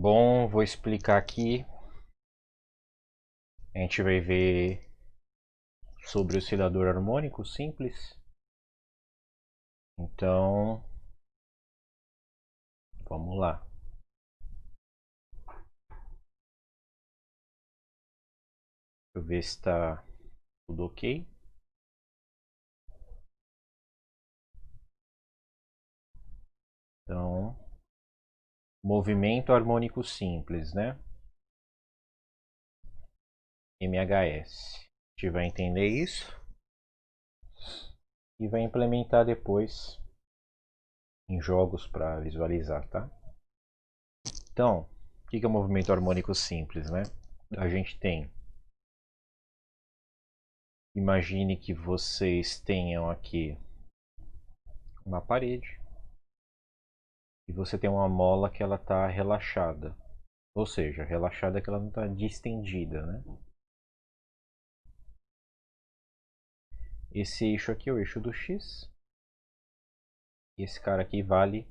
Bom, vou explicar aqui. A gente vai ver sobre o oscilador harmônico simples. Então, vamos lá. Deixa eu ver se está tudo ok. Então, movimento harmônico simples, né? MHS. A gente vai entender isso e vai implementar depois em jogos para visualizar, tá? Então, o que é o movimento harmônico simples, né? A gente tem, imagine que vocês tenham aqui uma parede e você tem uma mola que ela está relaxada, ou seja, relaxada que ela não está distendida, né? Esse eixo aqui é o eixo do x, e esse cara aqui vale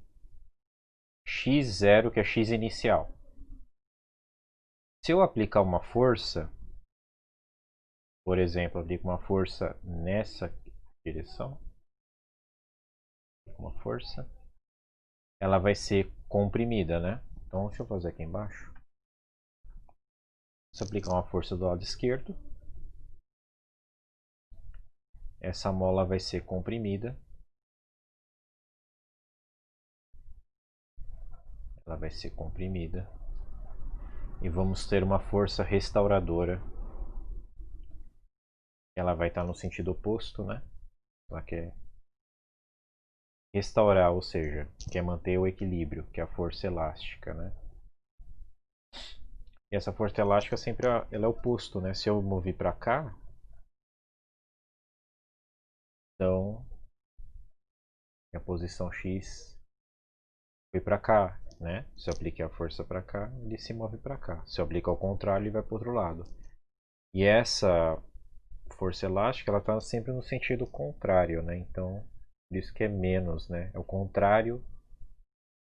x0, que é x inicial. Se eu aplicar uma força, por exemplo, aplico uma força nessa direção, uma força, ela vai ser comprimida, né? Então, deixa eu fazer aqui embaixo. Se eu aplicar uma força do lado esquerdo, essa mola vai ser comprimida. Ela vai ser comprimida. E vamos ter uma força restauradora. Ela vai estar no sentido oposto, né? Ela quer restaurar, ou seja, quer manter o equilíbrio, que é a força elástica, né? E essa força elástica sempre ela é oposto, né? Se eu mover para cá, então a posição x foi para cá, né? Se eu aplicar a força para cá, ele se move para cá. Se eu aplicar ao contrário, ele vai para o outro lado. E essa força elástica, ela está sempre no sentido contrário, né? Então, por isso que é menos, né? É o contrário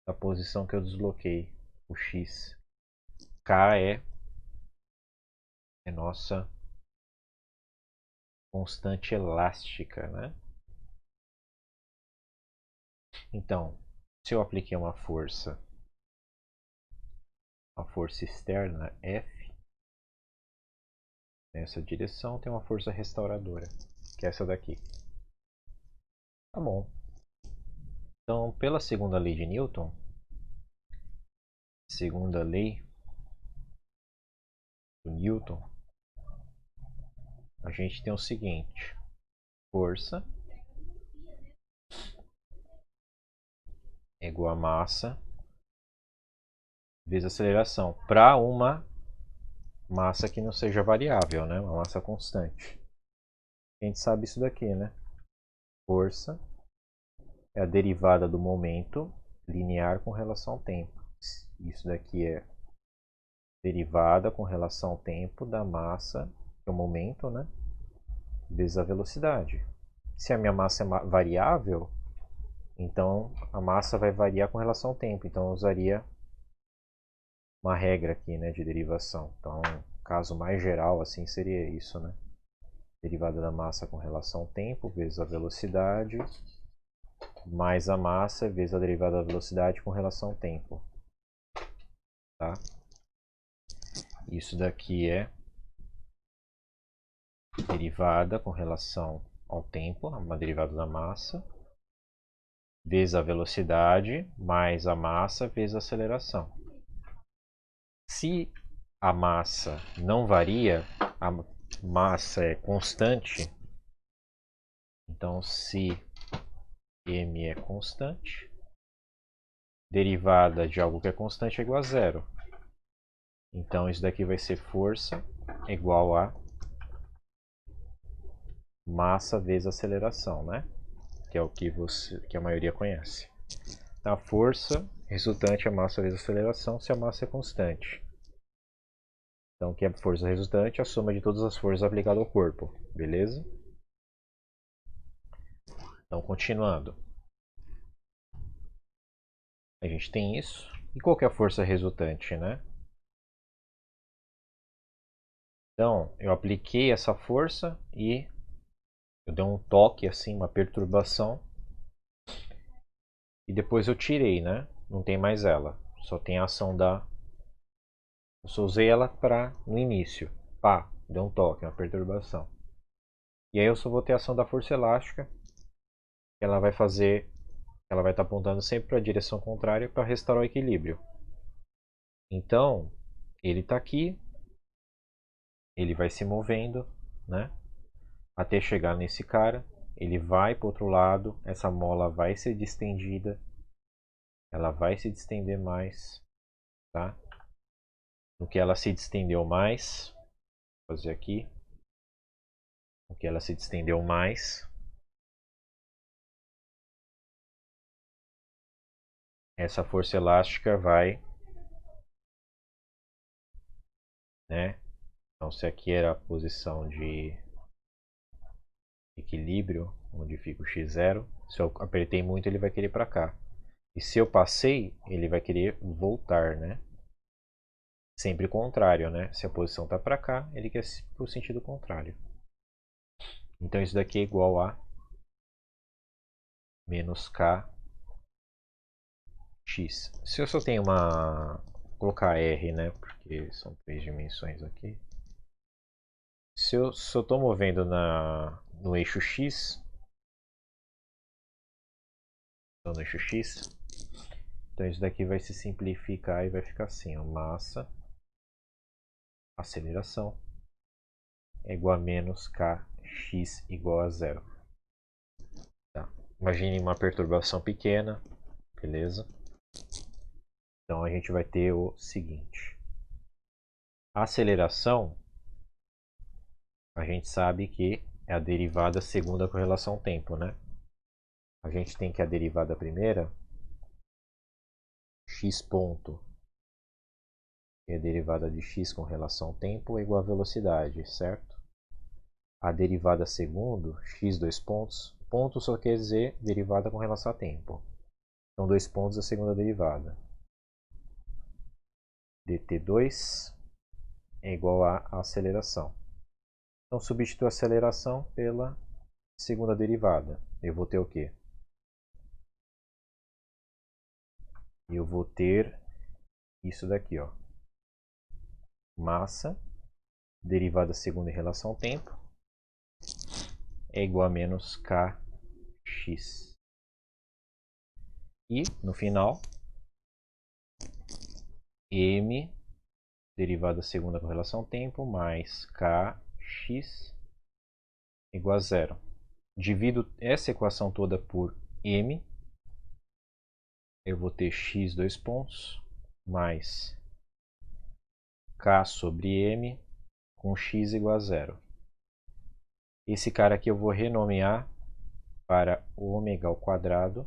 da posição que eu desloquei, o x. K é nossa constante elástica, né? Então, se eu apliquei uma força externa F nessa direção, tem uma força restauradora, que é essa daqui. Tá bom. Então, pela segunda lei de Newton, segunda lei do Newton, a gente tem o seguinte: força é igual a massa vezes aceleração, para uma massa que não seja variável, né? Uma massa constante. A gente sabe isso daqui, né? Força é a derivada do momento linear com relação ao tempo. Isso daqui é derivada com relação ao tempo da massa, que é o momento, né? Vezes a velocidade. Se a minha massa é variável, então a massa vai variar com relação ao tempo. Então eu usaria uma regra aqui, né, de derivação. Então, caso mais geral assim seria isso, né? Derivada da massa com relação ao tempo vezes a velocidade mais a massa vezes a derivada da velocidade com relação ao tempo. Tá? Isso daqui é derivada com relação ao tempo, uma derivada da massa, vezes a velocidade mais a massa vezes a aceleração. Se a massa não varia, a massa é constante, então se m é constante, derivada de algo que é constante é igual a zero. Então isso daqui vai ser força igual a massa vezes aceleração, né? Que é o que a maioria conhece. A força resultante é a massa vezes a aceleração, se a massa é constante. Então, que é a força resultante? A soma de todas as forças aplicadas ao corpo, beleza? Então, continuando. A gente tem isso. E qual que é a força resultante, né? Então, eu apliquei essa força e eu dei um toque, assim, uma perturbação. E depois eu tirei, né? Não tem mais ela. Só tem a ação da... Eu só usei ela para no início. Pá, deu um toque, uma perturbação. E aí eu só vou ter a ação da força elástica. Que ela vai fazer... Ela vai estar apontando sempre para a direção contrária para restaurar o equilíbrio. Então, ele está aqui. Ele vai se movendo, né? Até chegar nesse cara. Ele vai para o outro lado. Essa mola vai ser distendida. Ela vai se distender mais, tá? No que ela se distendeu mais, vou fazer aqui. No que ela se distendeu mais, essa força elástica vai, né? Então, se aqui era a posição de equilíbrio, onde fica o x0, se eu apertei muito, ele vai querer para cá. E se eu passei, ele vai querer voltar, né? Sempre contrário, né? Se a posição está para cá, ele quer para o sentido contrário. Então, isso daqui é igual a menos k x. Se eu só tenho uma... Vou colocar r, né? Porque são 3 dimensões aqui. Se eu estou movendo no eixo x, então no eixo x, então isso daqui vai se simplificar e vai ficar assim, ó, massa, aceleração, é igual a menos kx igual a zero. Tá. Imagine uma perturbação pequena, beleza? Então a gente vai ter o seguinte. A aceleração, a gente sabe que é a derivada segunda com relação ao tempo, né? A gente tem que a derivada primeira, x ponto, que é a derivada de x com relação ao tempo, é igual a velocidade, certo? A derivada segundo, x dois pontos, ponto só quer dizer derivada com relação a tempo. Então, dois pontos a segunda derivada. dt2 é igual a aceleração. Então, substituo a aceleração pela segunda derivada. Eu vou ter o quê? Eu vou ter isso daqui, ó. Massa, derivada segunda em relação ao tempo, é igual a menos kx. E, no final, m, derivada segunda com relação ao tempo, mais kx igual a zero. Divido essa equação toda por m, eu vou ter x dois pontos, mais k sobre m, com x igual a zero. Esse cara aqui eu vou renomear para ômega ao quadrado,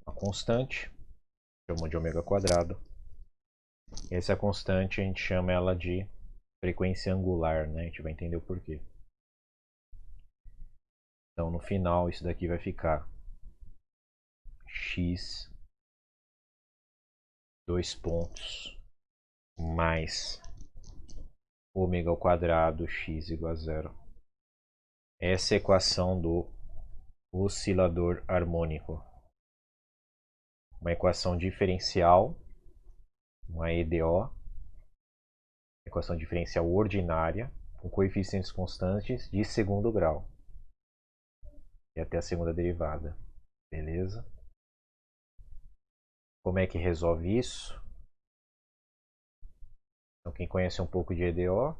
a constante, chamo de ômega quadrado. E essa constante a gente chama ela de frequência angular, né? A gente vai entender o porquê. Então no final isso daqui vai ficar x dois pontos mais ômega ao quadrado x igual a zero. Essa é a equação do oscilador harmônico. Uma equação diferencial, uma EDO, equação diferencial ordinária, com coeficientes constantes de segundo grau. E até a segunda derivada. Beleza? Como é que resolve isso? Então, quem conhece um pouco de EDO,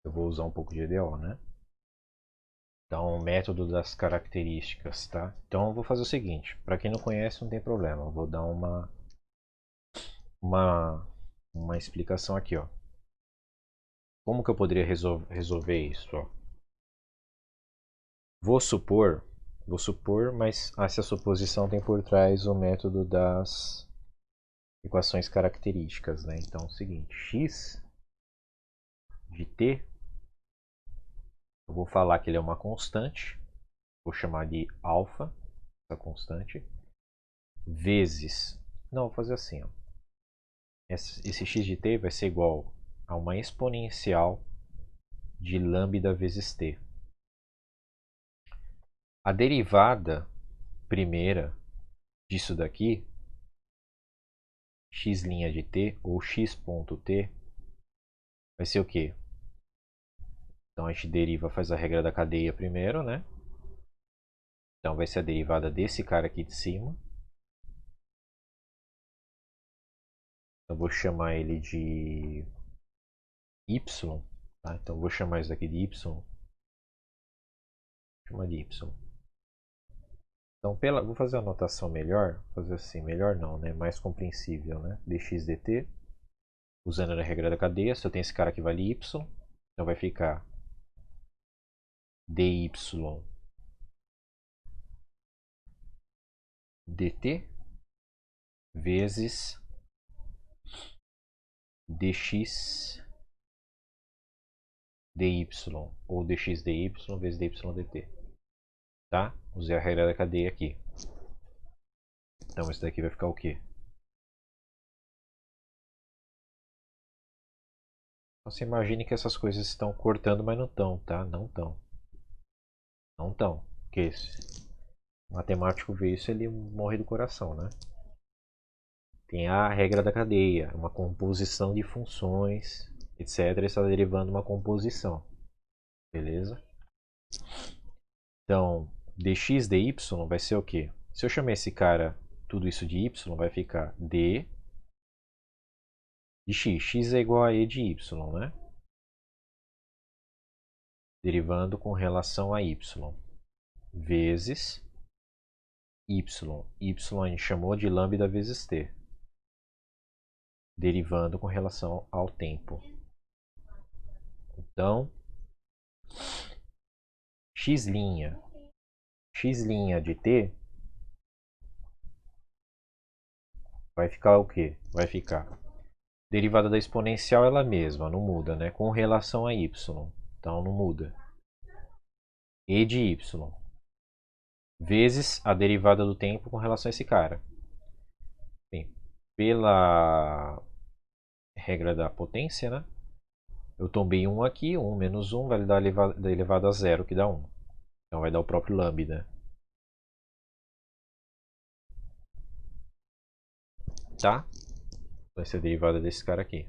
eu vou usar um pouco de EDO, né? Então, o método das características, tá? Então, eu vou fazer o seguinte. Para quem não conhece, não tem problema. Eu vou dar uma explicação aqui, ó. Como que eu poderia resolver isso, ó? Vou supor, mas essa suposição tem por trás o método das equações características, né? Então, é o seguinte, x de t, eu vou falar que ele é uma constante, vou chamar de alfa, essa constante, vezes... Não, vou fazer assim, ó. Esse x de t vai ser igual a uma exponencial de lambda vezes t. A derivada primeira disso daqui, x' de t, ou x ponto t, vai ser o quê? Então a gente deriva, faz a regra da cadeia primeiro, né? Então vai ser a derivada desse cara aqui de cima. Eu vou chamar ele de y, tá? Então eu vou chamar isso daqui de y. Vou chamar de y. Então vou fazer a notação melhor, vou fazer assim, melhor não, né? Mais compreensível, né? dx dt, usando a regra da cadeia, se eu tenho esse cara que vale y, então vai ficar dy dt vezes dx dy, ou dx dy vezes dy dt. Tá? Usei a regra da cadeia aqui. Então isso daqui vai ficar o quê? Você imagine que essas coisas estão cortando, mas não estão, tá? Não estão. Não estão. Porque se o matemático vê isso, ele morre do coração, né? Tem a regra da cadeia, uma composição de funções, etc. Está derivando uma composição. Beleza? Então, dx dy vai ser o quê? Se eu chamar esse cara, tudo isso de y, vai ficar d de x. X é igual a e de y, né? Derivando com relação a y. Vezes y. Y a gente chamou de lambda vezes t. Derivando com relação ao tempo. Então, x' de t vai ficar o quê? Vai ficar derivada da exponencial ela mesma, não muda, né? Com relação a y. Então não muda. E de y vezes a derivada do tempo com relação a esse cara. Bem, pela regra da potência, né? Eu tombei 1 aqui, 1 menos 1 vai dar elevado a 0, que dá 1. Então vai dar o próprio lambda. Tá? Vai ser a derivada desse cara aqui.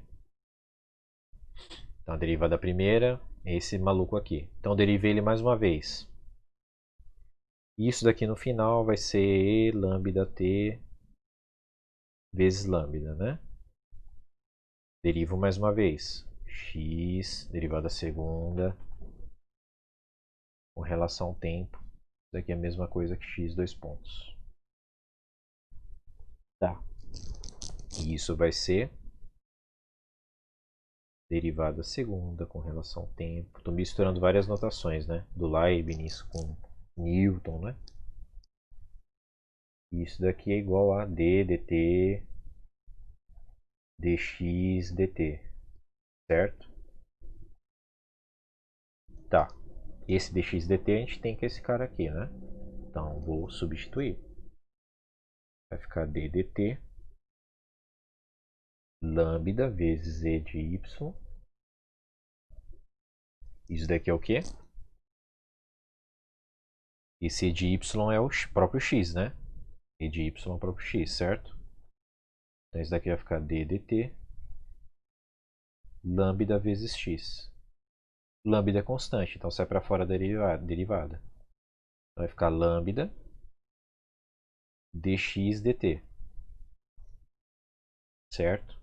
Então a derivada primeira é esse maluco aqui. Então eu derivei ele mais uma vez. Isso daqui no final vai ser e lambda t vezes lambda, né? Derivo mais uma vez. X, derivada segunda, com relação ao tempo. Isso daqui é a mesma coisa que x, dois pontos. Tá. E isso vai ser derivada segunda com relação ao tempo. Estou misturando várias notações, né? Do Leibniz com Newton, né? Isso daqui é igual a d dt dx dt, certo? Tá. Esse dx dt a gente tem que esse cara aqui, né? Então vou substituir. Vai ficar d dt lambda vezes e de y. Isso daqui é o quê? Esse e de y é o próprio x, né? E de y é o próprio x, certo? Então isso daqui vai ficar d dt lambda vezes x. Lambda é constante, então sai para fora da derivada. Então vai ficar lambda dx dt. Certo?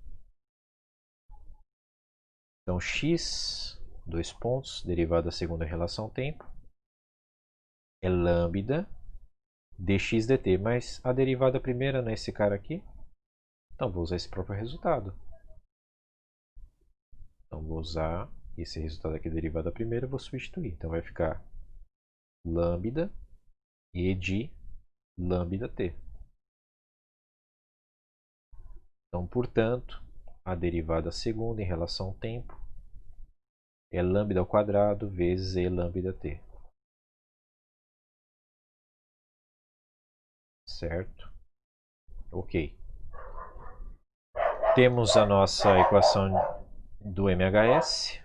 Então x, dois pontos, derivada segunda relação tempo, é lambda dx dt. Mas a derivada primeira não é esse cara aqui? Então vou usar esse próprio resultado. Então vou usar esse resultado aqui, derivada primeira, e vou substituir. Então vai ficar lambda e de lambda t. Então, portanto, a derivada segunda em relação ao tempo é lambda ao quadrado vezes e lambda t. Certo? Ok. Temos a nossa equação do MHS,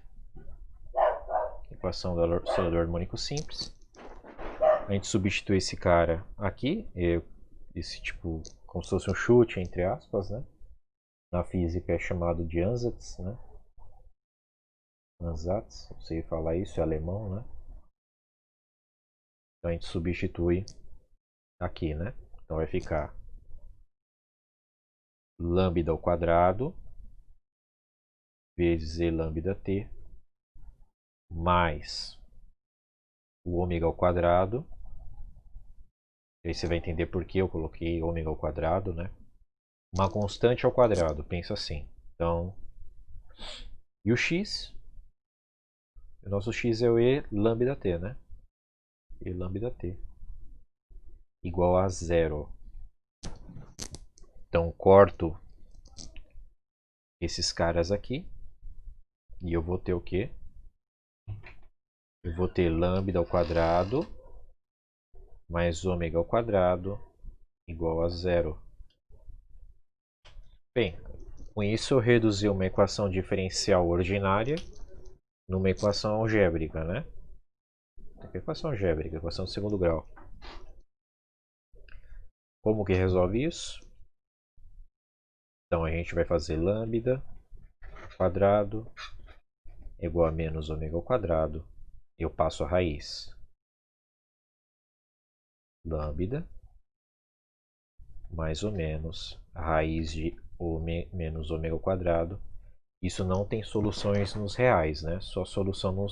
equação do oscilador harmônico simples. A gente substitui esse cara aqui, esse tipo, como se fosse um chute, entre aspas, né? Na física é chamado de Ansatz, né? Ansatz, não sei falar isso, é alemão, né? Então a gente substitui aqui, né? Então vai ficar lambda ao quadrado vezes E lambda t mais o ômega ao quadrado. E aí você vai entender por que eu coloquei ômega ao quadrado, né? Uma constante ao quadrado, pensa assim. Então, e o x? O nosso x é o E lambda t, né? E lambda t igual a zero. Então, corto esses caras aqui. E eu vou ter o quê? Eu vou ter lambda ao quadrado mais ômega ao quadrado igual a zero. Bem, com isso eu reduzi uma equação diferencial ordinária numa equação algébrica, né? Equação algébrica, equação de segundo grau. Como que resolve isso? Então a gente vai fazer lambda ao quadrado igual a menos ômega ao quadrado. Eu passo a raiz. Lambda mais ou menos a raiz de menos ômega ao quadrado. Isso não tem soluções nos reais, né? Só solução no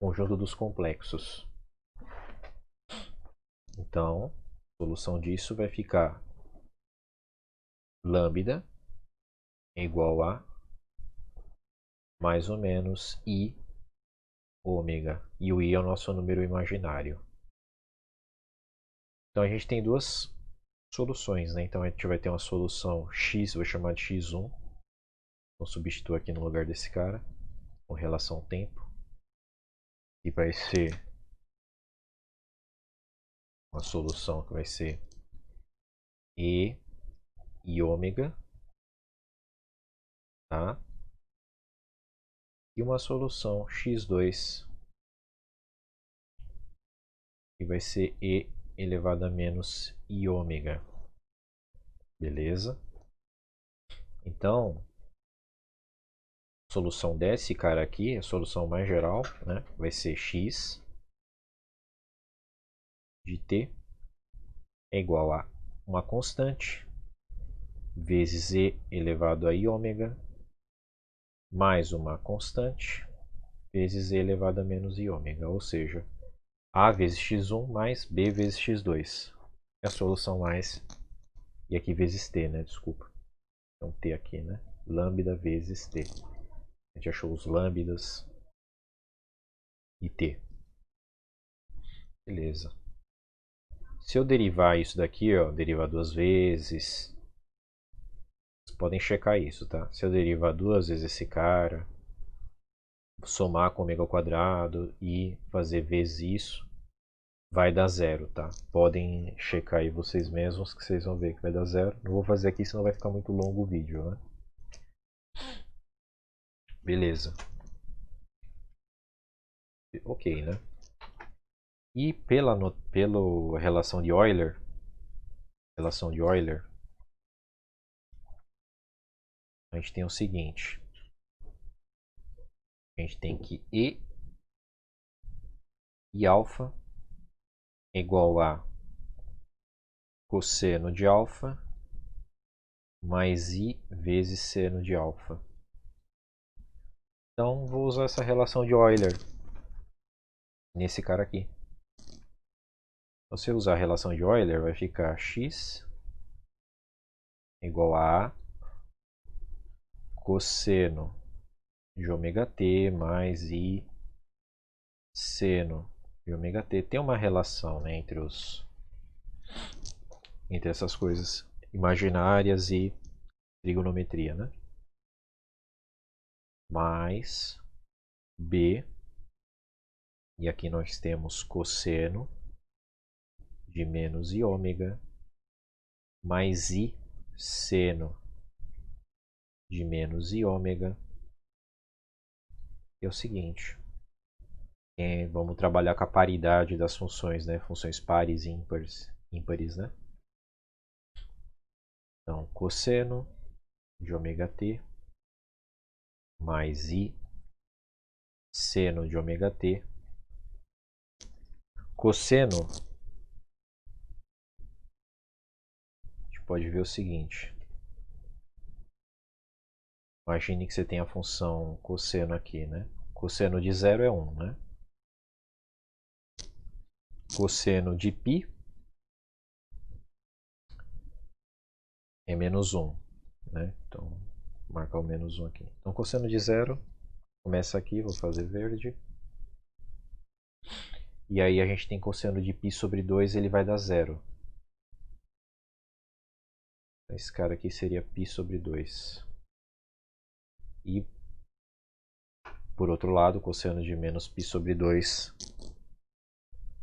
conjunto dos complexos. Então, a solução disso vai ficar lambda igual a mais ou menos I ômega. E o I é o nosso número imaginário. Então a gente tem duas soluções, né? Então a gente vai ter uma solução x, vou chamar de x1. Então substituo aqui no lugar desse cara, com relação ao tempo. E vai ser uma solução que vai ser E e ômega, tá? E uma solução x2 que vai ser E elevado a menos I ômega. Beleza? Então, a solução desse cara aqui, a solução mais geral, né, vai ser x de t é igual a uma constante vezes E elevado a I ômega mais uma constante vezes E elevado a menos I ômega, ou seja, A vezes x1 mais B vezes x2. É a solução mais, e aqui vezes t, né? Desculpa. Então t aqui, né? Lambda vezes t. A gente achou os lambdas e t. Beleza. Se eu derivar isso daqui, ó, derivar duas vezes, vocês podem checar isso, tá? Se eu derivar duas vezes esse cara, somar com ômega ao quadrado e fazer vezes isso, vai dar zero, tá? Podem checar aí vocês mesmos que vocês vão ver que vai dar zero. Não vou fazer aqui, senão vai ficar muito longo o vídeo, né? Beleza. Ok, né? E pela relação de Euler, a gente tem o seguinte. A gente tem que E alfa é igual a cosseno de alfa mais I vezes seno de alfa. Então vou usar essa relação de Euler nesse cara aqui. Se você usar a relação de Euler, vai ficar x igual a cosseno de ômega t mais I seno de ômega t. Tem uma relação, né, entre essas coisas imaginárias e trigonometria, né? Mais B, e aqui nós temos cosseno de menos I ômega mais I seno de menos i ômega. É o seguinte, vamos trabalhar com a paridade das funções, né? Funções pares e ímpares, né? Então, cosseno de ômega t mais i seno de ômega t. Cosseno, a gente pode ver o seguinte. Imagine que você tem a função cosseno aqui, né? Cosseno de 0 é 1, né? Cosseno de π é menos 1, né? Então, vou marcar o menos 1 aqui. Então, cosseno de 0 começa aqui, vou fazer verde. E aí a gente tem cosseno de π sobre 2, ele vai dar 0. Esse cara aqui seria π sobre 2. E, por outro lado, cosseno de menos π sobre 2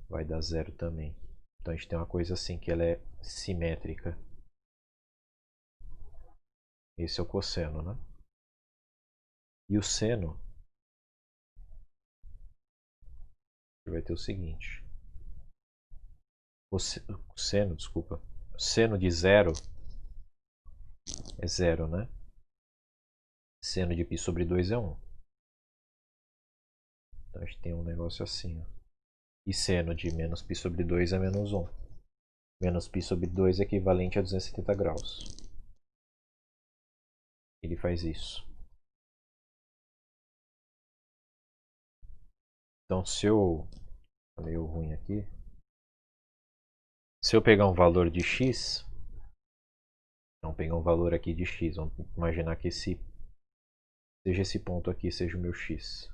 vai dar 0 também. Então a gente tem uma coisa assim que ela é simétrica. Esse é o cosseno, né? E o seno vai ter o seguinte. Seno, desculpa. Seno de 0 é 0, né? Seno de π sobre 2 é 1. Então a gente tem um negócio assim, ó. E seno de menos π sobre 2 é menos 1. Menos π sobre 2 é equivalente a 270 graus. Ele faz isso. Então se eu... Tá meio ruim aqui. Se eu pegar um valor de x... Então pegar um valor aqui de x. Vamos imaginar que seja esse ponto aqui, seja o meu x.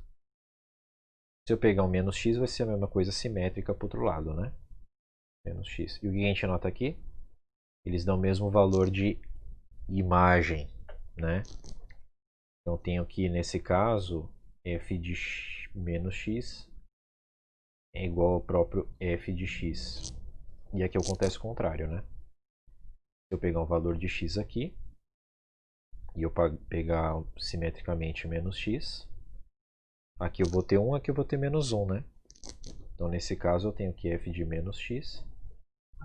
Se eu pegar um menos x, vai ser a mesma coisa simétrica para o outro lado, né? Menos x. E o que a gente nota aqui? Eles dão o mesmo valor de imagem, né? Então eu tenho aqui, nesse caso, f de menos x é igual ao próprio f de x. E aqui acontece o contrário, né? Se eu pegar um valor de x aqui, e eu pegar simetricamente menos x, aqui eu vou ter 1, aqui eu vou ter menos 1, né? Então nesse caso eu tenho que f de menos x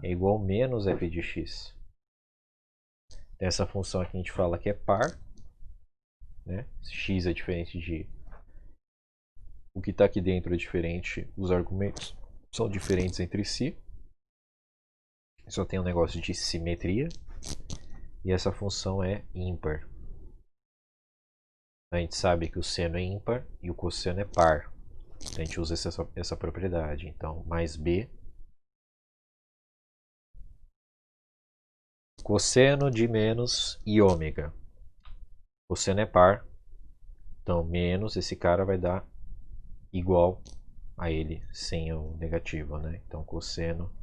é igual a menos f de x. Essa função aqui a gente fala que é par, né? X é diferente de... O que está aqui dentro é diferente, os argumentos são diferentes entre si. Só tem um negócio de simetria. E essa função é ímpar. A gente sabe que o seno é ímpar e o cosseno é par. A gente usa essa propriedade. Então, mais b cosseno de menos i ômega. Cosseno é par. Então, menos esse cara vai dar igual a ele, sem o negativo, né? Então, cosseno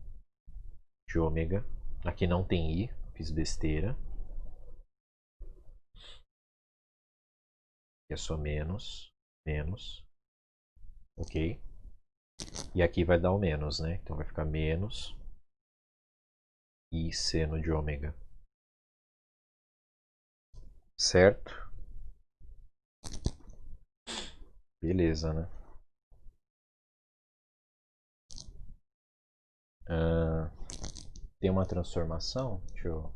de ômega. Aqui não tem i, fiz besteira. É só menos, menos. Ok? E aqui vai dar o menos, né? Então vai ficar menos i seno de ômega. Certo? Beleza, né? Tem uma transformação? Deixa eu...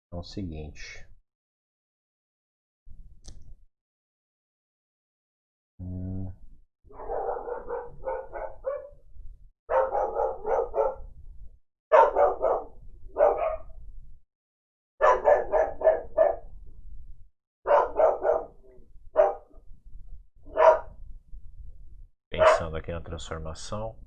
Então é o seguinte. Pensando aqui na transformação.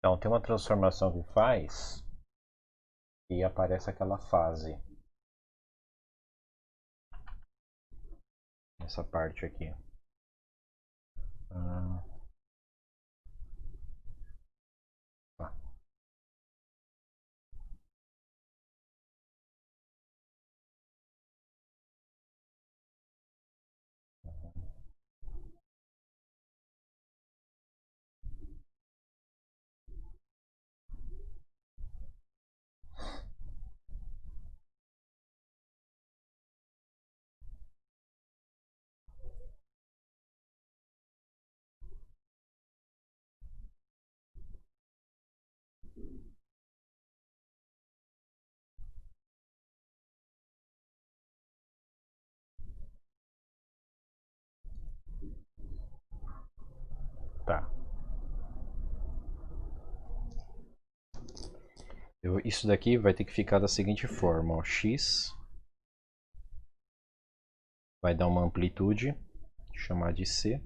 Então tem uma transformação que faz e aparece aquela fase. Essa parte aqui. Tá. Tá. Isso daqui vai ter que ficar da seguinte forma, ó. X vai dar uma amplitude, chamar de C,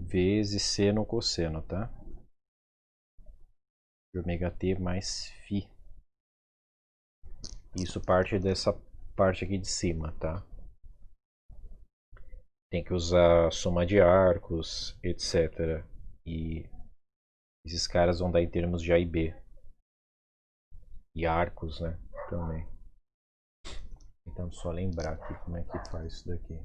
vezes C no cosseno, tá? De ômega t mais φ. Isso parte dessa parte aqui de cima, tá? Tem que usar soma de arcos, etc. E esses caras vão dar em termos de A e B. E arcos, né? Também. Tentando só lembrar aqui como é que faz isso daqui.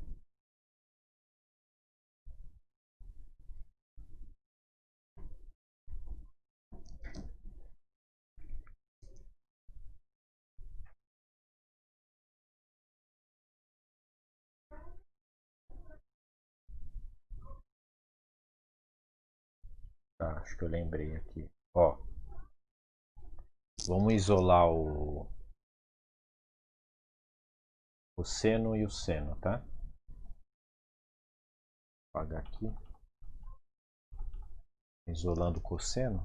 Tá, acho que eu lembrei aqui. Ó, vamos isolar o seno e o seno, tá? Vou apagar aqui. Isolando o cosseno.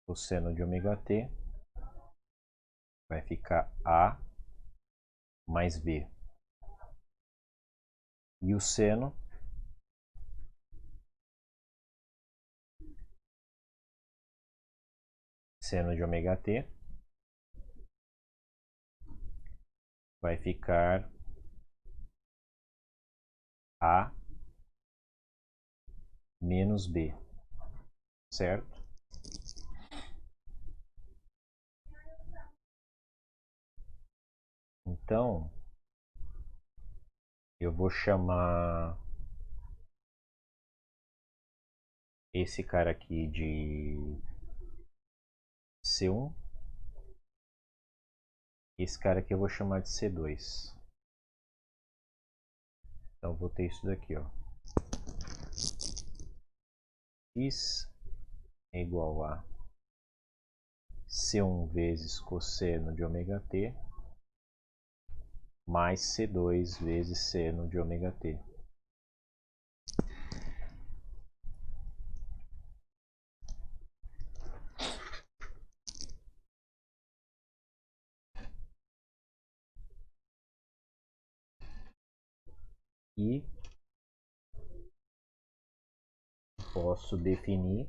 Cosseno de ômega t vai ficar A mais B. E o seno de ômega t vai ficar A menos B, certo? Então, eu vou chamar esse cara aqui de C1. Esse cara aqui eu vou chamar de C2. Então, eu vou ter isso daqui, ó. X é igual a C1 vezes cosseno de ômega t mais C2 vezes seno de ômega t. E posso definir,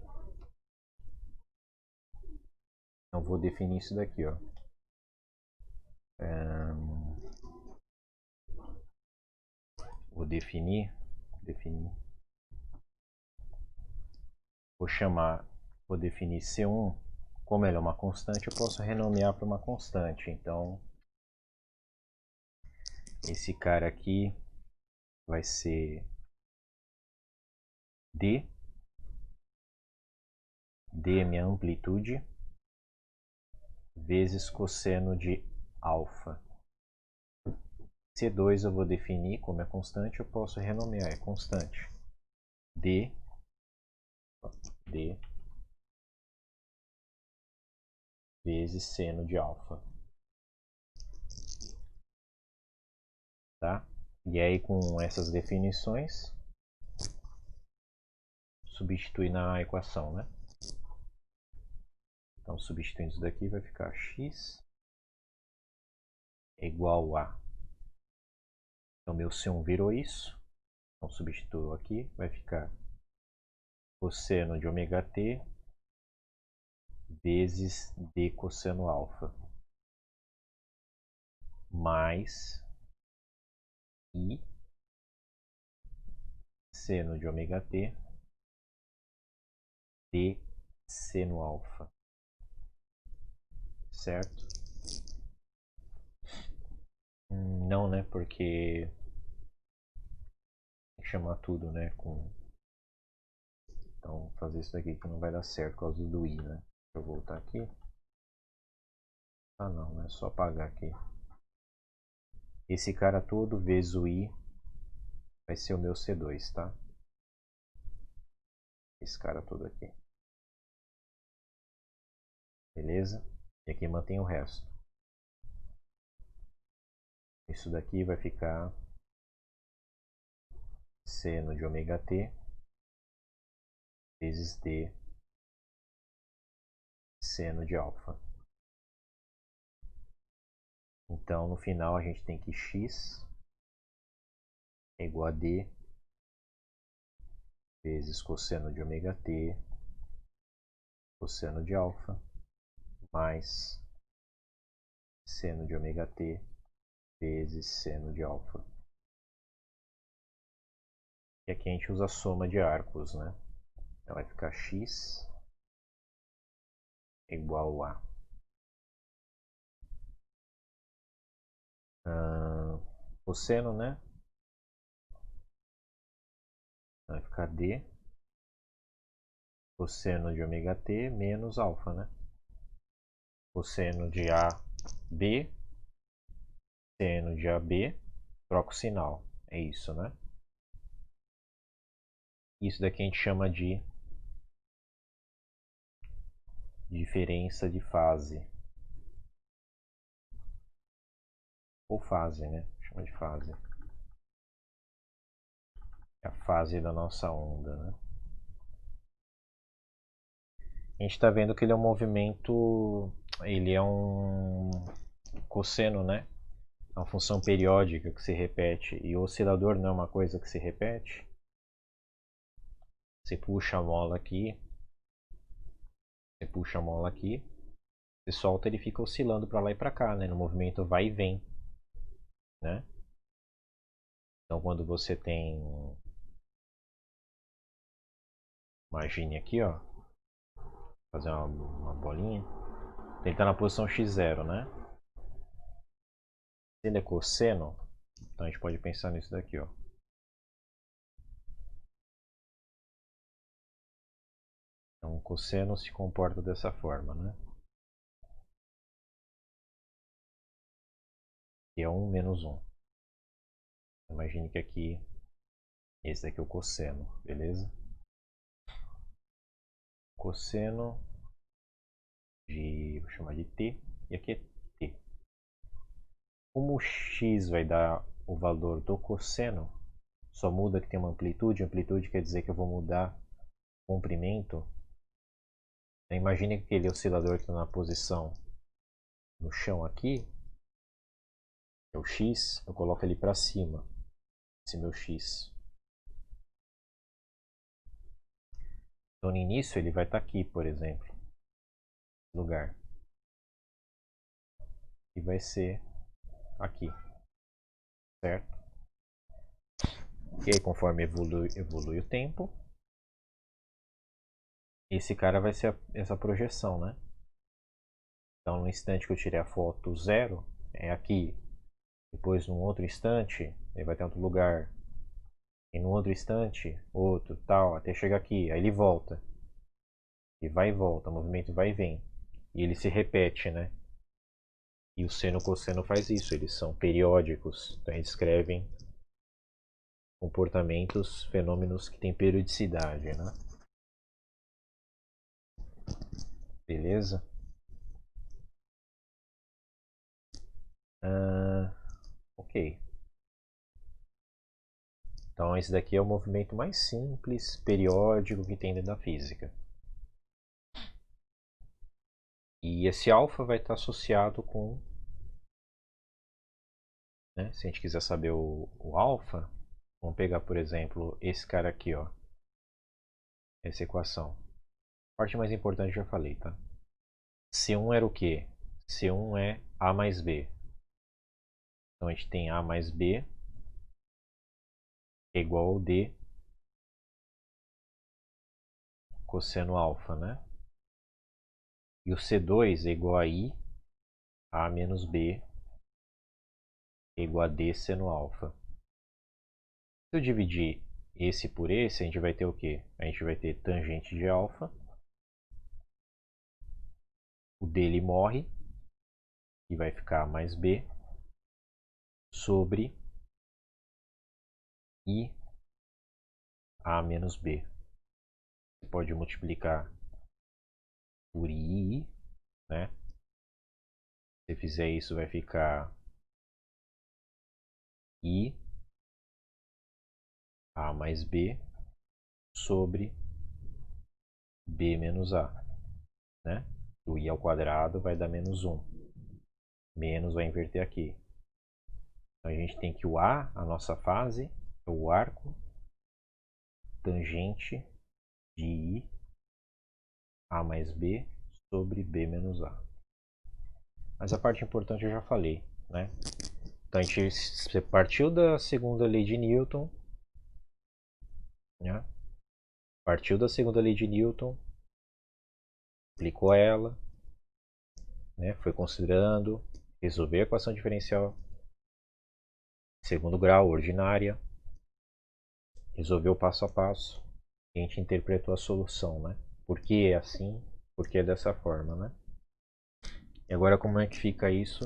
então vou definir isso daqui, ó. Vou definir, vou definir C1, como ele é uma constante, eu posso renomear para uma constante. Então, esse cara aqui vai ser D. D é minha amplitude, vezes cosseno de alfa. C2 eu vou definir como é constante, eu posso renomear, é constante. D vezes seno de alfa. Tá? E aí com essas definições, substituir na equação, né? Então substituindo isso daqui vai ficar x é igual a... Então meu C1 virou isso. Então substituo aqui, vai ficar cosseno de ômega t vezes d cosseno alfa mais I seno de ômega t d seno alfa, certo? Não, né? Porque tem que chamar tudo, né? Então, fazer isso daqui que não vai dar certo por causa do I, né? Deixa eu voltar aqui. Ah, não, é só apagar aqui. Esse cara todo vezes o I vai ser o meu C2, tá? Esse cara todo aqui. Beleza? E aqui mantém o resto. Isso daqui vai ficar seno de ômega t vezes d seno de alfa. Então, no final, a gente tem que x é igual a d vezes cosseno de ômega t cosseno de alfa mais seno de ômega t vezes seno de alfa. E aqui a gente usa a soma de arcos, né? Então vai ficar x igual a cosseno, né? Vai ficar d cosseno de ômega t menos alfa, né? Cosseno de AB, seno de AB, troca o sinal. É isso, né? Isso daqui a gente chama de diferença de fase. Ou fase, né? Chama de fase. É a fase da nossa onda, né? A gente está vendo que ele é um movimento, ele é um cosseno, né? É uma função periódica que se repete. E o oscilador não é uma coisa que se repete. Você puxa a mola aqui, você puxa a mola aqui, você solta, ele fica oscilando para lá e para cá, né? No movimento vai e vem, né? Então quando você tem, imagine aqui, ó, fazer uma bolinha, ele está na posição x0, né? Se ele é cosseno, então a gente pode pensar nisso daqui, ó. Então o cosseno se comporta dessa forma, né? Que é 1 menos 1. Imagine que aqui, esse daqui é o cosseno, beleza? Cosseno de, vou chamar de t, e aqui é t. Como o x vai dar o valor do cosseno, só muda que tem uma amplitude. Amplitude quer dizer que eu vou mudar o comprimento. Imagine que aquele oscilador que está na posição no chão aqui, é o x, eu coloco ele para cima, esse meu x. Então no início ele vai estar aqui, por exemplo, no lugar. E vai ser aqui, certo? E aí conforme evolui o tempo, esse cara vai ser essa projeção, né? Então no instante que eu tirei a foto 0, é aqui. Depois num outro instante, ele vai ter outro lugar. E num outro instante, outro, tal, até chegar aqui. Aí ele volta. E vai e volta, o movimento vai e vem. E ele se repete, né? E o seno e o cosseno faz isso, eles são periódicos. Então eles descrevem comportamentos, fenômenos que têm periodicidade, né? Beleza? Ok. Então esse daqui é o movimento mais simples, periódico que tem dentro da física. E esse alfa vai estar associado com, né, se a gente quiser saber o alfa, vamos pegar, por exemplo, esse cara aqui, ó. essa equação. A parte mais importante eu já falei, tá? C1 era o quê? C1 é A mais B. Então a gente tem A mais B é igual ao D cosseno alfa, né? E o C2 é igual a I, A menos B, é igual a D seno alfa. Se eu dividir esse por esse, a gente vai ter o quê? A gente vai ter tangente de alfa. O dele morre e vai ficar mais B sobre I A menos B. Você pode multiplicar por I, né? Se fizer isso, vai ficar I A mais B sobre B menos A, né? O I ao quadrado vai dar menos 1. Menos vai inverter aqui. Então a gente tem que o A, a nossa fase, é o arco tangente de I A mais B sobre B menos A. Mas a parte importante eu já falei, né? Então a gente partiu da segunda lei de Newton, né? Partiu da segunda lei de Newton, aplicou ela, né? Foi considerando, resolver a equação diferencial segundo grau, ordinária, resolveu passo a passo, e a gente interpretou a solução, né? Por que é assim, por que é dessa forma, né? E agora como é que fica isso?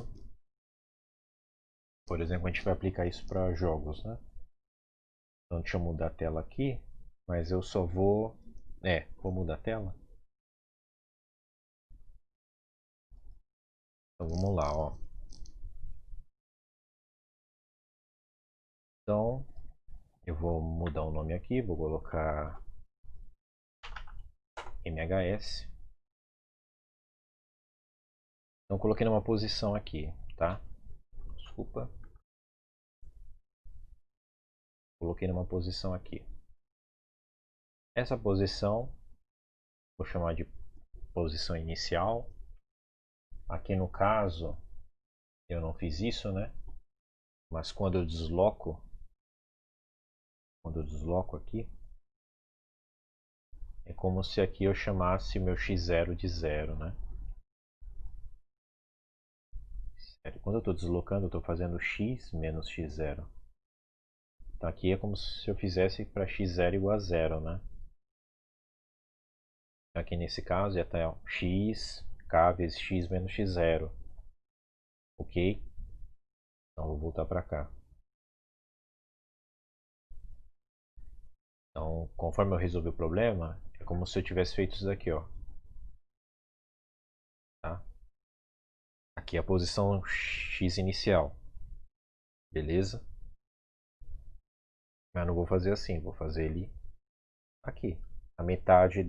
Por exemplo, a gente vai aplicar isso para jogos, né? Então deixa eu mudar a tela aqui, mas eu só vou... vou mudar a tela. Então vamos lá, ó. Então eu vou mudar o nome aqui, vou colocar MHS. Então coloquei numa posição aqui, tá? Desculpa. Coloquei numa posição aqui. Essa posição, vou chamar de posição inicial. Aqui no caso, eu não fiz isso, né? Mas quando eu desloco aqui, é como se aqui eu chamasse meu x0 de 0, né? Quando eu estou deslocando, eu estou fazendo x menos x0. Então aqui é como se eu fizesse para x0 igual a 0, né? Aqui nesse caso é até x k vezes x menos x0. Ok? Então vou voltar para cá. Então, conforme eu resolvi o problema, é como se eu tivesse feito isso daqui, ó. Tá? Aqui é a posição x inicial. Beleza? Mas não vou fazer assim, vou fazer ele aqui. A metade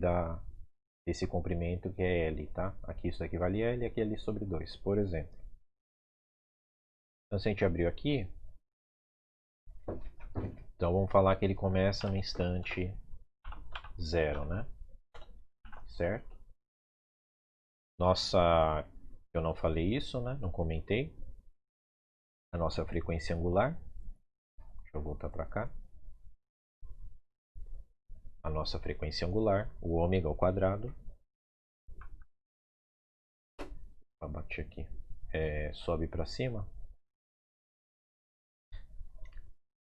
desse comprimento que é L, tá? Aqui isso daqui vale L, aqui é L sobre 2, por exemplo. Então se a gente abriu aqui, então vamos falar que ele começa no instante 0, né? Certo? Nossa, eu não falei isso, né? Não comentei. A nossa frequência angular. Deixa eu voltar para cá. A nossa frequência angular, o ômega ao quadrado. Abate aqui. Sobe para cima.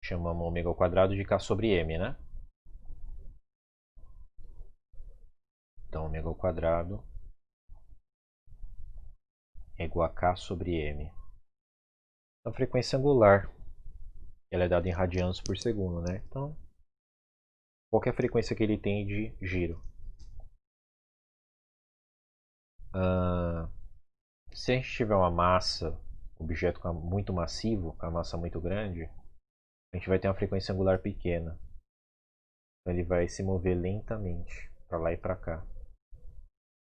Chamamos ômega ao quadrado de K sobre M, né? Então, ômega ao quadrado é igual a K sobre M. A frequência angular, ela é dada em radianos por segundo, né? Então, qual é a frequência que ele tem de giro? Se a gente tiver uma massa, objeto muito massivo, com a massa muito grande, a gente vai ter uma frequência angular pequena. Então, ele vai se mover lentamente, para lá e para cá.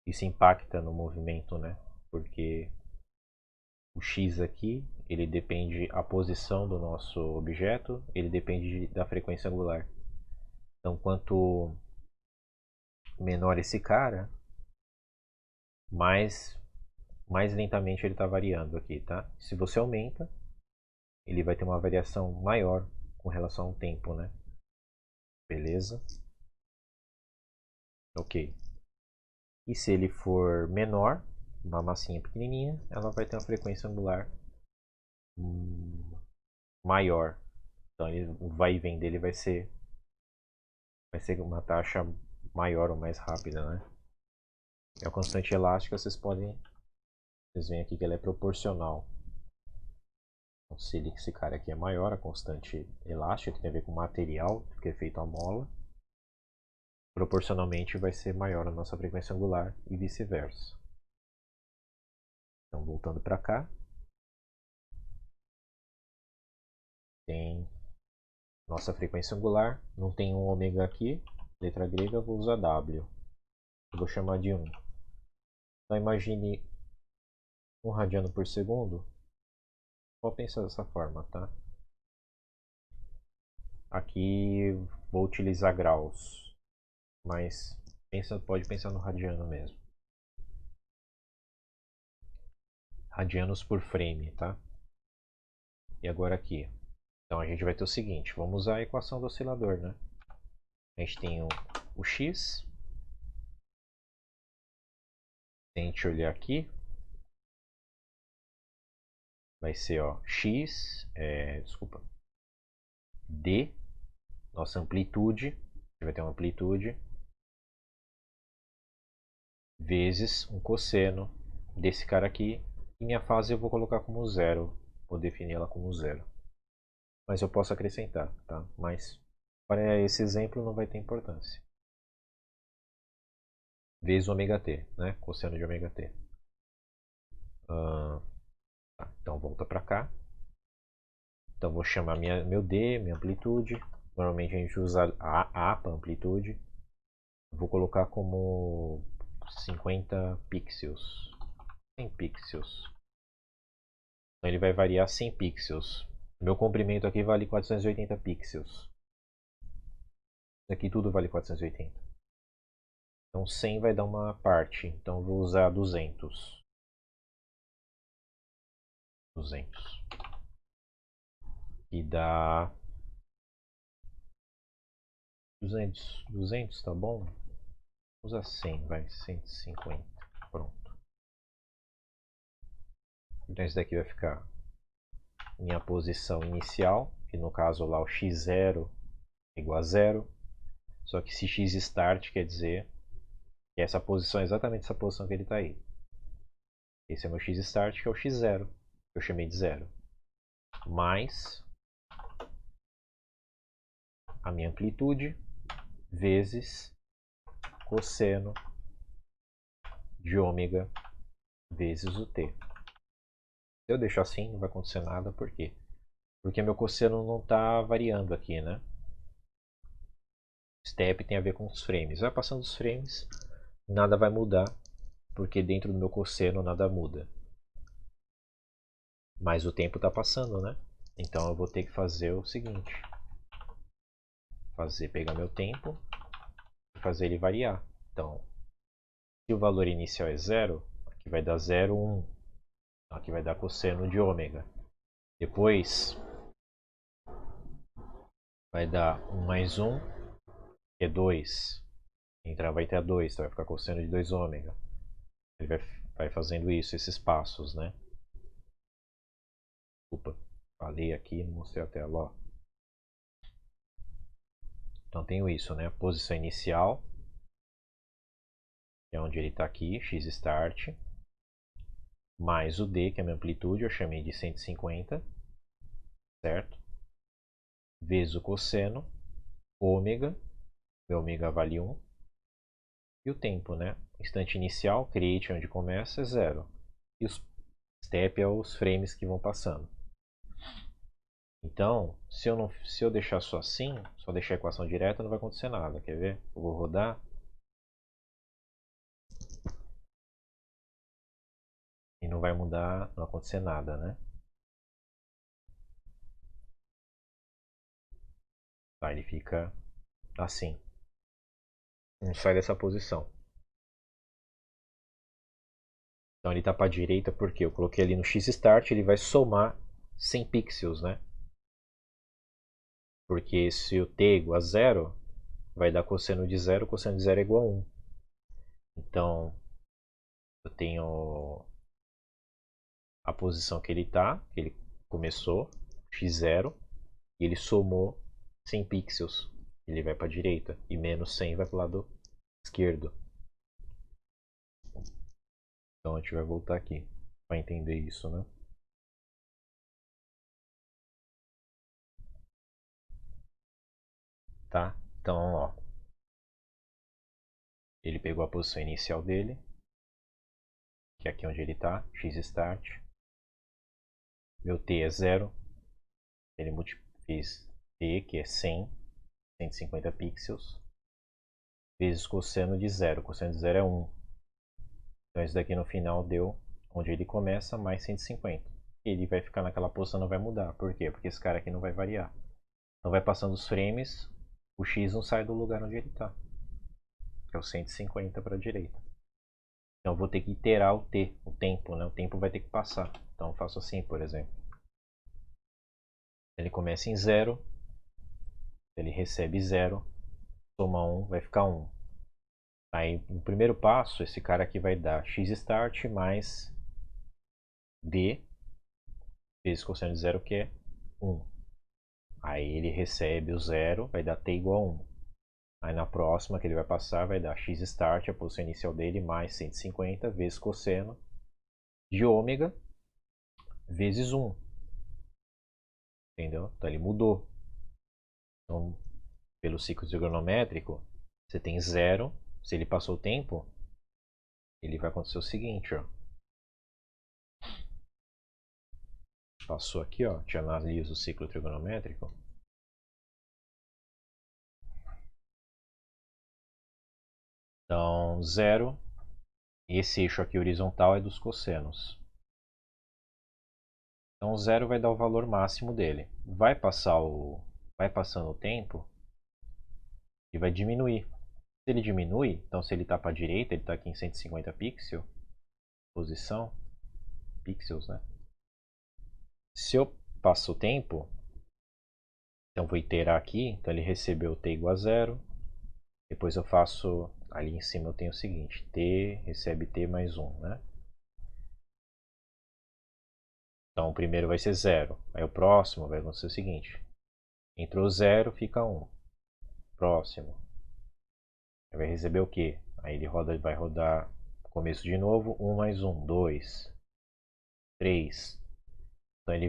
Isso impacta no movimento, né? Porque o x aqui, ele depende a posição do nosso objeto, ele depende da frequência angular. Então, quanto menor esse cara, mais lentamente ele está variando aqui, tá? Se você aumenta, ele vai ter uma variação maior com relação ao tempo, né? Beleza? Ok. E se ele for menor, uma massinha pequenininha, ela vai ter uma frequência angular maior. Então o vai e vem dele vai ser uma taxa maior ou mais rápida, né? E a constante elástica vocês veem aqui que ela é proporcional. Então, se esse cara aqui é maior, a constante elástica, que tem a ver com o material que é feito a mola, proporcionalmente vai ser maior a nossa frequência angular e vice-versa. Então, voltando para cá, tem nossa frequência angular, não tem um ômega aqui, letra grega, eu vou usar W. Eu vou chamar de 1. Então, imagine 1 radiano por segundo. Vou pensar dessa forma, tá? Aqui vou utilizar graus, mas pode pensar no radiano mesmo. Radianos por frame, tá? E agora aqui. Então a gente vai ter o seguinte, vamos usar a equação do oscilador, né? A gente tem o x. Se a gente olhar aqui, vai ser ó, x, desculpa, d, nossa amplitude, a gente vai ter uma amplitude, vezes um cosseno desse cara aqui. E minha fase eu vou colocar como zero, vou definir ela como zero. Mas eu posso acrescentar, tá? Mas para esse exemplo não vai ter importância. Vezes ômega t, né? Cosseno de ômega t. Tá, então volta para cá. Então vou chamar meu D, minha amplitude. Normalmente a gente usa a para amplitude. Vou colocar como 50 pixels. 100 pixels. Então ele vai variar 100 pixels. Meu comprimento aqui vale 480 pixels. Isso aqui tudo vale 480. Então 100 vai dar uma parte. Então vou usar 200. 200. E dá 200 tá bom? Usa 100, vai, 150. Pronto. Então esse daqui vai ficar minha posição inicial, que no caso lá o x0 é igual a 0. Só que esse x start quer dizer que essa posição é exatamente essa posição que ele está aí. Esse é meu x start, que é o x0, que eu chamei de 0. Mais a minha amplitude vezes cosseno de ômega vezes o t. Se eu deixar assim, não vai acontecer nada, por quê? Porque meu cosseno não está variando aqui, né? Step tem a ver com os frames. Vai passando os frames, nada vai mudar, porque dentro do meu cosseno nada muda. Mas o tempo está passando, né? Então eu vou ter que fazer o seguinte. Pegar meu tempo e fazer ele variar. Então, se o valor inicial é 0, aqui vai dar 0, 1. Aqui vai dar cosseno de ômega. Depois vai dar 1 mais 1, que é 2. Entrar vai ter a 2, então vai ficar cosseno de 2 ômega. Ele vai fazendo isso, esses passos, né? Desculpa, falei aqui, não mostrei a tela, ó. Então tenho isso, né? A posição inicial, que é onde ele está aqui, x start, mais o d, que é a minha amplitude, eu chamei de 150, certo? Vezes o cosseno, ômega, meu ômega vale 1, e o tempo, né? Instante inicial, create onde começa, é 0. E os step é os frames que vão passando. Então, se eu deixar só assim, só deixar a equação direta, não vai acontecer nada. Quer ver? Eu vou rodar. E não vai mudar, não vai acontecer nada, né? Tá, ele fica assim. Não sai dessa posição. Então ele está para a direita porque eu coloquei ali no X-Start, ele vai somar 100 pixels, né? Porque se o t é igual a 0, vai dar cosseno de 0, cosseno de 0 é igual a 1. Então, eu tenho a posição que ele está, que ele começou, x0, e ele somou 100 pixels. Ele vai para a direita, e menos 100 vai para o lado esquerdo. Então a gente vai voltar aqui para entender isso, né? Tá? Então, ó, ele pegou a posição inicial dele, que é aqui onde ele está, x-start. Meu t é 0, ele fez t, que é 100, 150 pixels, vezes cosseno de 0. Cosseno de 0 é 1. Então esse daqui no final deu onde ele começa mais 150. Ele vai ficar naquela posição, não vai mudar. Por quê? Porque esse cara aqui não vai variar. Então vai passando os frames, o X não sai do lugar onde ele está. Que é o 150 para a direita. Então eu vou ter que iterar o t, o tempo, né? O tempo vai ter que passar. Então eu faço assim, por exemplo. Ele começa em 0, ele recebe 0, soma 1, vai ficar 1. Aí no primeiro passo, esse cara aqui vai dar x-start mais d vezes cosseno de 0, que é 1. Aí ele recebe o 0, vai dar t igual a 1. Aí na próxima que ele vai passar, vai dar x-start, a posição inicial dele, mais 150 vezes cosseno de ômega vezes 1. Entendeu? Então ele mudou. Então, pelo ciclo trigonométrico, você tem 0. Se ele passou o tempo, ele vai acontecer o seguinte, ó. Passou aqui, ó. Te analisa o ciclo trigonométrico. Então, 0. E esse eixo aqui horizontal é dos cossenos. Então, 0 vai dar o valor máximo dele. Vai passando o tempo e vai diminuir. Se ele diminui, então se ele está para a direita, ele está aqui em 150 pixels, posição, pixels, né? Se eu passo o tempo, então vou iterar aqui, então ele recebeu t igual a 0, depois eu faço, ali em cima eu tenho o seguinte, t recebe t mais 1, né? Então o primeiro vai ser 0, aí o próximo vai acontecer o seguinte, entrou 0, fica 1, próximo, aí vai receber o quê? Aí ele vai rodar começo de novo, 1 mais 1, 2, 3, então ele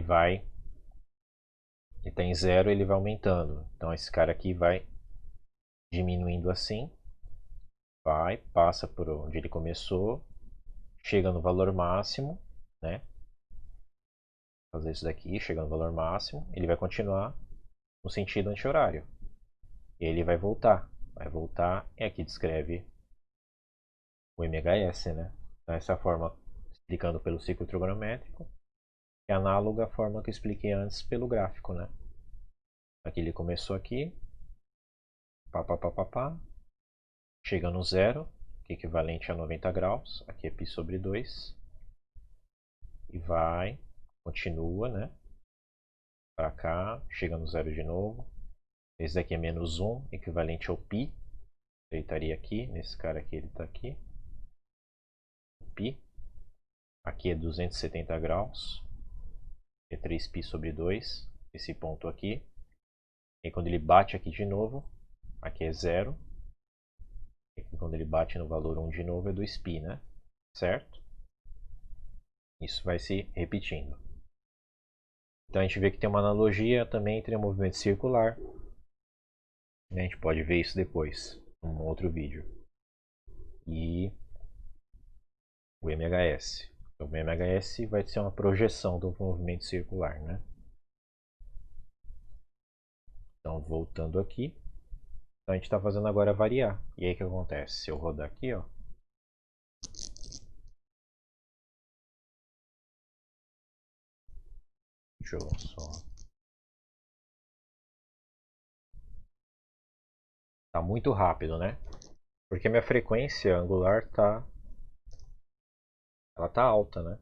está em 0, ele vai aumentando, então esse cara aqui vai diminuindo assim, passa por onde ele começou, chega no valor máximo, né? Fazer isso daqui, chega no valor máximo, ele vai continuar no sentido anti-horário. E ele vai voltar, e aqui descreve o MHS, né? Então essa forma explicando pelo ciclo trigonométrico é análoga à forma que eu expliquei antes pelo gráfico, né? Aqui ele começou aqui, pá, chega no zero, que é equivalente a 90 graus, aqui é π sobre 2, e vai, continua, né? Para cá, chega no zero de novo. Esse daqui é menos 1, equivalente ao π. Ele estaria aqui, nesse cara aqui ele está aqui. π. Aqui é 270 graus, é 3π sobre 2, esse ponto aqui. E quando ele bate aqui de novo, aqui é 0. E quando ele bate no valor 1 de novo é 2π, né? Certo? Isso vai se repetindo. Então a gente vê que tem uma analogia também entre o movimento circular. A gente pode ver isso depois, em um outro vídeo. E o MHS. Então, o MHS vai ser uma projeção do movimento circular, né? Então, voltando aqui, então a gente está fazendo agora variar. E aí o que acontece? Se eu rodar aqui, ó, deixa eu só... Tá muito rápido, né? Porque minha frequência angular ela tá alta, né?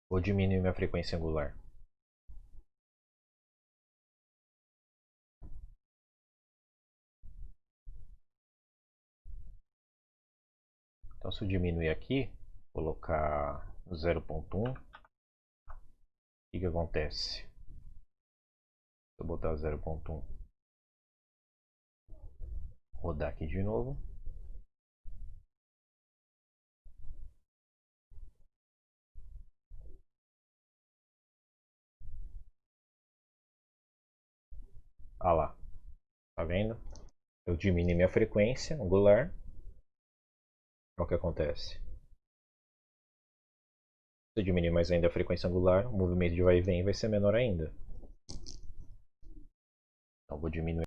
Vou diminuir minha frequência angular. Então se eu diminuir aqui, colocar 0.1, o que acontece? Se eu botar 0.1, rodar aqui de novo. Ah lá, tá vendo? Eu diminui minha frequência angular. Olha o que acontece. Se eu diminuir mais ainda a frequência angular, o movimento de vai e vem vai ser menor ainda. Então vou diminuir